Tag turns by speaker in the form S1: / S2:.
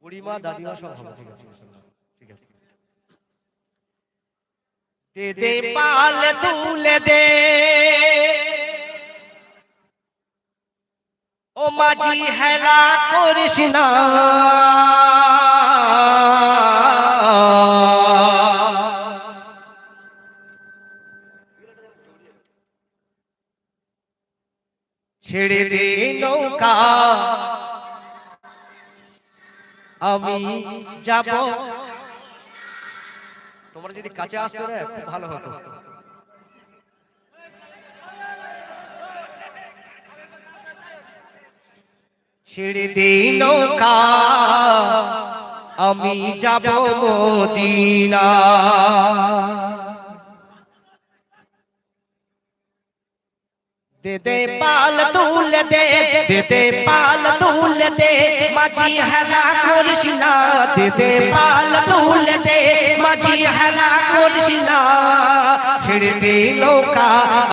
S1: বুড়িমা দাদিমা সব হবে, ঠিক আছে ঠিক আছে। দে দে পাল তুলে দে ও মাঝি হেলা করিস না, ছেড়ে দে নৌকা আমি যাব। তোমরা যদি কাছে আসতো না খুব ভালো হতো। ছেড়ে দে নৌকা আমি যাব মদিনা, দে দে পাল তুলে দে, দে দে পাল তুলে দে মাঝি হেলা করিস না, দে দে পাল তুলে দে মাঝি হেলা করিস না, ছেড়ে দে নৌকা